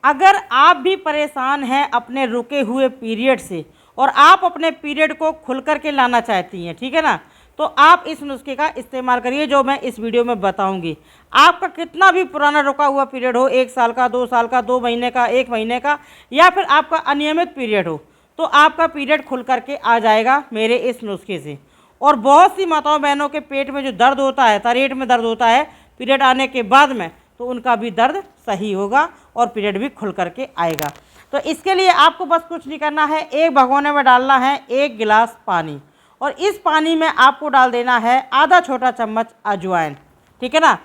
अगर आप भी परेशान हैं अपने रुके हुए पीरियड से और आप अपने पीरियड को खुल कर के लाना चाहती हैं, ठीक है ना, तो आप इस नुस्खे का इस्तेमाल करिए जो मैं इस वीडियो में बताऊंगी। आपका कितना भी पुराना रुका हुआ पीरियड हो, 1 साल का, 2 साल का, 2 महीने का, 1 महीने का, या फिर आपका अनियमित पीरियड हो, तो आपका पीरियड खुल करके आ जाएगा मेरे इस नुस्खे से। और बहुत सी माताओं बहनों के पेट में जो दर्द होता है, तरेट में दर्द होता है पीरियड आने के बाद में, तो उनका भी दर्द सही होगा और पीरियड भी खुल करके आएगा। तो इसके लिए आपको बस कुछ नहीं करना है, एक भगोने में डालना है 1 गिलास पानी, और इस पानी में आपको डाल देना है आधा छोटा चम्मच अजवाइन, ठीक है ना।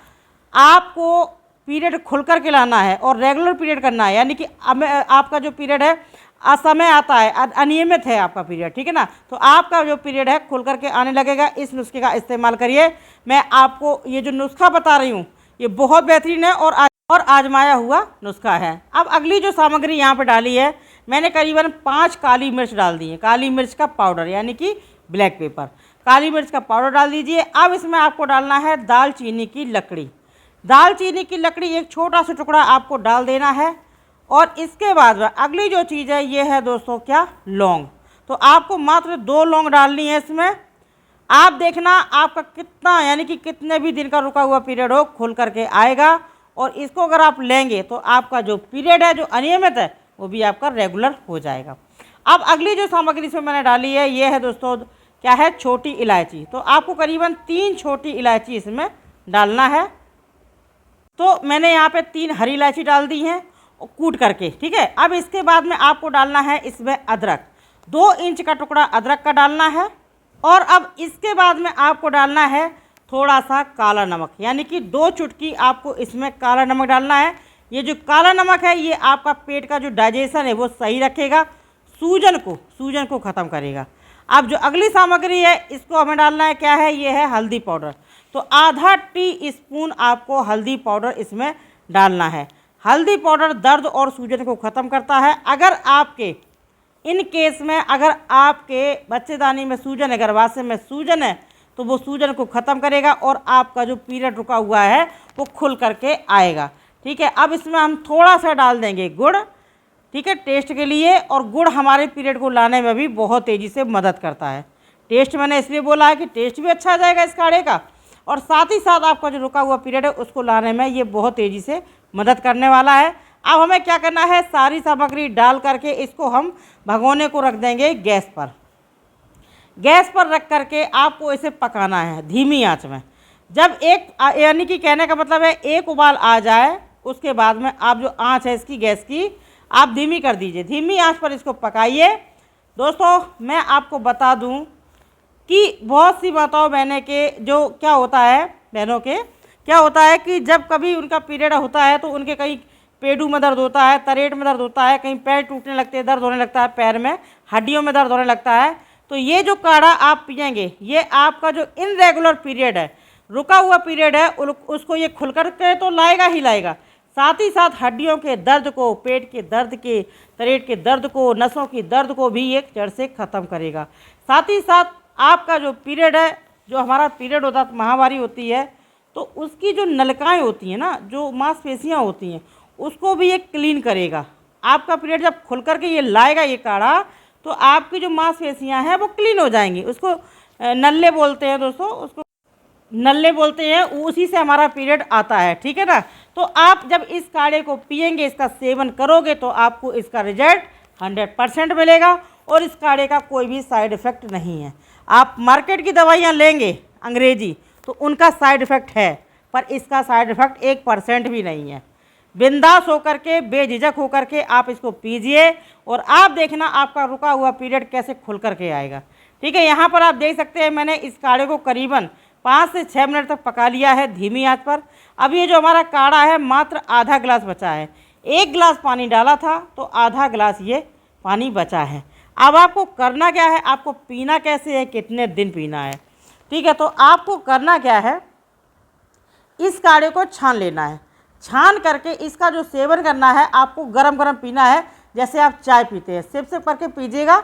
आपको पीरियड खुल कर के लाना है और रेगुलर पीरियड करना है, यानी कि आपका जो पीरियड है असमय आता है, अनियमित है आपका पीरियड, ठीक है ना, तो आपका जो पीरियड है खुल करके आने लगेगा। इस नुस्खे का इस्तेमाल करिए। मैं आपको ये जो नुस्खा बता रही हूँ ये बहुत बेहतरीन है और आजमाया हुआ नुस्खा है। अब अगली जो सामग्री यहाँ पे डाली है, मैंने करीबन 5 काली मिर्च डाल दी है, काली मिर्च का पाउडर यानी कि ब्लैक पेपर, काली मिर्च का पाउडर डाल दीजिए। अब इसमें आपको डालना है दालचीनी की लकड़ी, दालचीनी की लकड़ी एक छोटा सा टुकड़ा आपको डाल देना है। और इसके बाद अगली जो चीज़ है ये है दोस्तों क्या, लौंग। तो आपको मात्र 2 लौंग डालनी है इसमें। आप देखना आपका कितना, यानी कि कितने भी दिन का रुका हुआ पीरियड हो, खुल करके आएगा। और इसको अगर आप लेंगे तो आपका जो पीरियड है जो अनियमित है वो भी आपका रेगुलर हो जाएगा। अब अगली जो सामग्री इसमें मैंने डाली है ये है दोस्तों क्या है, छोटी इलायची। तो आपको करीबन 3 छोटी इलायची इसमें डालना है। तो मैंने यहाँ पे 3 हरी इलायची डाल दी हैं कूट करके, ठीक है। अब इसके बाद में आपको डालना है इसमें अदरक, 2 इंच का टुकड़ा अदरक का डालना है। और अब इसके बाद में आपको डालना है थोड़ा सा काला नमक, यानी कि 2 चुटकी आपको इसमें काला नमक डालना है। ये जो काला नमक है ये आपका पेट का जो डाइजेशन है वो सही रखेगा, सूजन को ख़त्म करेगा। अब जो अगली सामग्री है इसको हमें डालना है, क्या है, ये है हल्दी पाउडर। तो आधा टीस्पून आपको हल्दी पाउडर इसमें डालना है। हल्दी पाउडर दर्द और सूजन को ख़त्म करता है। अगर आपके इन केस में अगर आपके बच्चेदानी में सूजन है, गर्भाशय में सूजन है, तो वो सूजन को ख़त्म करेगा और आपका जो पीरियड रुका हुआ है वो खुल करके आएगा, ठीक है। अब इसमें हम थोड़ा सा डाल देंगे गुड़, ठीक है, टेस्ट के लिए। और गुड़ हमारे पीरियड को लाने में भी बहुत तेज़ी से मदद करता है। टेस्ट मैंने इसलिए बोला है कि टेस्ट भी अच्छा आ जाएगा इस काढ़े का, और साथ ही साथ आपका जो रुका हुआ पीरियड है उसको लाने में ये बहुत तेज़ी से मदद करने वाला है। अब हमें क्या करना है, सारी सामग्री डाल करके इसको हम भगोने को रख देंगे गैस पर। गैस पर रख करके आपको इसे पकाना है धीमी आंच में। जब एक, यानी कि कहने का मतलब है 1 उबाल आ जाए, उसके बाद में आप जो आंच है इसकी गैस की आप धीमी कर दीजिए, धीमी आंच पर इसको पकाइए। दोस्तों मैं आपको बता दूं कि बहुत सी माताओं बहनें के जो क्या होता है, बहनों के क्या होता है कि जब कभी उनका पीरियड होता है तो उनके कहीं पेटू में दर्द होता है, तरेट में दर्द होता है, कहीं पैर टूटने लगते हैं, दर्द होने लगता है, पैर में हड्डियों में दर्द होने लगता है। तो ये जो काढ़ा आप पिएंगे ये आपका जो इनरेगुलर पीरियड है, रुका हुआ पीरियड है, उसको ये खुल कर के तो लाएगा ही लाएगा, साथ ही साथ हड्डियों के दर्द को, पेट के दर्द के, तरेट के दर्द को, नसों की दर्द को भी एक जड़ से ख़त्म करेगा। साथ ही साथ आपका जो पीरियड है, जो हमारा पीरियड होता है, माहवारी होती है, तो उसकी जो नलिकाएँ होती हैं ना, जो मांसपेशियाँ होती हैं, उसको भी ये क्लीन करेगा। आपका पीरियड जब खुल कर के ये लाएगा ये काढ़ा, तो आपकी जो मांसपेशियाँ हैं वो क्लीन हो जाएंगी। उसको नल्ले बोलते हैं दोस्तों, उसको नल्ले बोलते हैं, उसी से हमारा पीरियड आता है, ठीक है ना। तो आप जब इस काढ़े को पिएंगे, इसका सेवन करोगे, तो आपको इसका रिजल्ट 100% मिलेगा और इस काढ़े का कोई भी साइड इफ़ेक्ट नहीं है। आप मार्केट की दवाइयाँ लेंगे अंग्रेजी तो उनका साइड इफ़ेक्ट है, पर इसका साइड इफ़ेक्ट 1% भी नहीं है। बिंदास होकर के, बेझिझक होकर के आप इसको पीजिए और आप देखना आपका रुका हुआ पीरियड कैसे खुल कर के आएगा, ठीक है। यहाँ पर आप देख सकते हैं मैंने इस काढ़े को करीबन 5 से 6 मिनट तक पका लिया है धीमी आंच पर। अब ये जो हमारा काढ़ा है मात्र आधा गिलास बचा है। 1 गिलास पानी डाला था तो आधा गिलास ये पानी बचा है। अब आपको करना क्या है, आपको पीना कैसे है, कितने दिन पीना है, ठीक है। तो आपको करना क्या है, इस काढ़े को छान लेना है, छान करके इसका जो सेवन करना है आपको गरम गरम पीना है, जैसे आप चाय पीते हैं, सिप सिप करके पीजिएगा।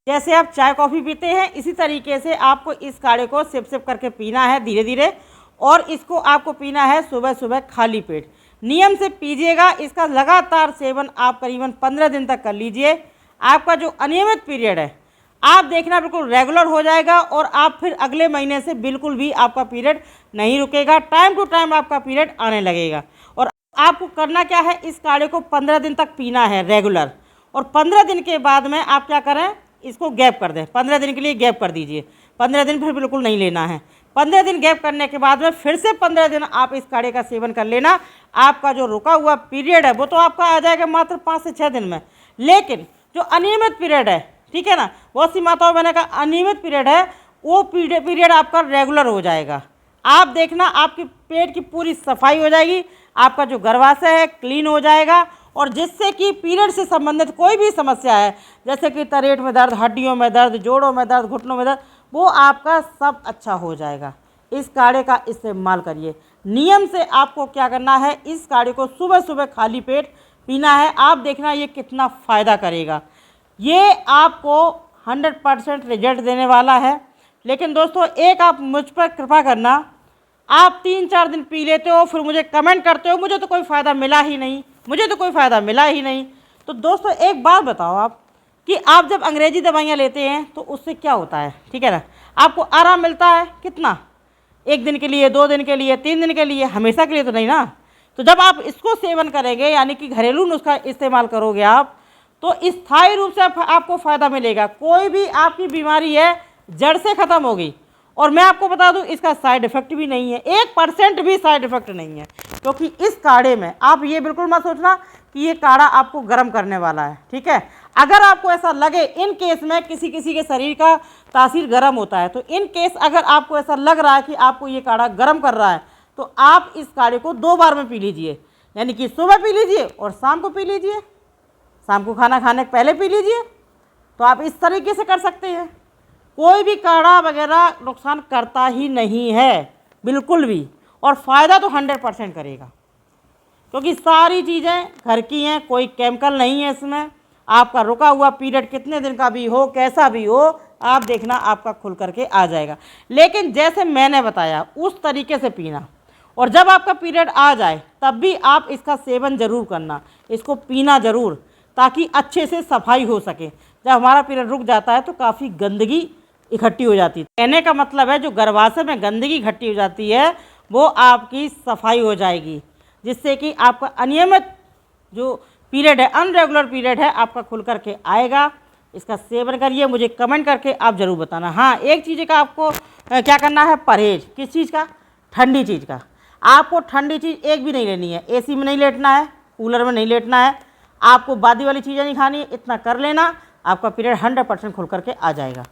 जैसे आप चाय कॉफ़ी पीते हैं इसी तरीके से आपको इस काढ़े को सिप सिप करके पीना है धीरे धीरे। और इसको आपको पीना है सुबह सुबह खाली पेट। नियम से पीजिएगा। इसका लगातार सेवन आप करीबन 15 दिन तक कर लीजिए। आपका जो अनियमित पीरियड है आप देखना बिल्कुल रेगुलर हो जाएगा और आप फिर अगले महीने से बिल्कुल भी आपका पीरियड नहीं रुकेगा, टाइम टू टाइम आपका पीरियड आने लगेगा। और आपको करना क्या है, इस काढ़े को 15 दिन तक पीना है रेगुलर, और 15 दिन के बाद में आप क्या करें, इसको गैप कर दें। 15 दिन के लिए गैप कर दीजिए, 15 दिन फिर बिल्कुल नहीं लेना है। 15 दिन गैप करने के बाद में फिर से 15 दिन आप इस काढ़े का सेवन कर लेना। आपका जो रुका हुआ पीरियड है वो तो आपका आ जाएगा मात्र 5 से 6 दिन में, लेकिन जो अनियमित पीरियड है, ठीक है ना, बहुत सी माताओं मैंने कहा अनियमित पीरियड है, वो पीरियड आपका रेगुलर हो जाएगा। आप देखना आपके पेट की पूरी सफाई हो जाएगी, आपका जो गर्भाशय है क्लीन हो जाएगा, और जिससे कि पीरियड से संबंधित कोई भी समस्या है जैसे कि तरेट में दर्द, हड्डियों में दर्द, जोड़ों में दर्द, घुटनों में दर्द, वो आपका सब अच्छा हो जाएगा। इस काढ़े का इस्तेमाल करिए। नियम से आपको क्या करना है, इस काढ़े को सुबह सुबह खाली पेट पीना है। आप देखना ये कितना फ़ायदा करेगा, ये आपको 100% रिजल्ट देने वाला है। लेकिन दोस्तों एक आप मुझ पर कृपा करना, आप 3-4 दिन पी लेते हो फिर मुझे कमेंट करते हो मुझे तो कोई फ़ायदा मिला ही नहीं, मुझे तो कोई फ़ायदा मिला ही नहीं। तो दोस्तों एक बात बताओ आप कि आप जब अंग्रेज़ी दवाइयाँ लेते हैं तो उससे क्या होता है, ठीक है ना, आपको आराम मिलता है कितना, 1 दिन के लिए, 2 दिन के लिए, 3 दिन के लिए, हमेशा के लिए तो नहीं ना। तो जब आप इसको सेवन करेंगे यानी कि घरेलू नुस्खा इस्तेमाल करोगे आप, तो स्थायी रूप से आपको फ़ायदा मिलेगा। कोई भी आपकी बीमारी है जड़ से ख़त्म होगी। और मैं आपको बता दूं इसका साइड इफ़ेक्ट भी नहीं है, 1% भी साइड इफ़ेक्ट नहीं है, क्योंकि इस काढ़े में आप ये बिल्कुल मत सोचना कि ये काढ़ा आपको गर्म करने वाला है, ठीक है। अगर आपको ऐसा लगे, इन केस में किसी किसी के शरीर का तासीर गर्म होता है, तो इन केस अगर आपको ऐसा लग रहा है कि आपको ये काढ़ा गर्म कर रहा है, तो आप इस काढ़े को 2 बार में पी लीजिए, यानी कि सुबह पी लीजिए और शाम को पी लीजिए, शाम को खाना खाने के पहले पी लीजिए। तो आप इस तरीके से कर सकते हैं। कोई भी काढ़ा वगैरह नुकसान करता ही नहीं है बिल्कुल भी, और फ़ायदा तो 100% करेगा, क्योंकि सारी चीज़ें घर की हैं, कोई केमिकल नहीं है इसमें। आपका रुका हुआ पीरियड कितने दिन का भी हो, कैसा भी हो, आप देखना आपका खुल करके आ जाएगा। लेकिन जैसे मैंने बताया उस तरीके से पीना, और जब आपका पीरियड आ जाए तब भी आप इसका सेवन ज़रूर करना, इसको पीना ज़रूर, ताकि अच्छे से सफाई हो सके। जब हमारा पीरियड रुक जाता है तो काफ़ी गंदगी इकट्ठी हो जाती है। कहने का मतलब है जो गर्भाशय में गंदगी इकट्ठी हो जाती है वो आपकी सफाई हो जाएगी, जिससे कि आपका अनियमित जो पीरियड है, अनरेगुलर पीरियड है, आपका खुल करके आएगा। इसका सेवन करिए, मुझे कमेंट करके आप ज़रूर बताना। हाँ, एक चीज़ का आपको क्या करना है, परहेज। किस चीज़ का? ठंडी चीज़ का। आपको ठंडी चीज़ एक भी नहीं लेनी है, एसी में नहीं लेटना है, कूलर में नहीं लेटना है, आपको बादी वाली चीज़ें नहीं खानी है। इतना कर लेना, आपका पीरियड 100% खुल करके आ जाएगा।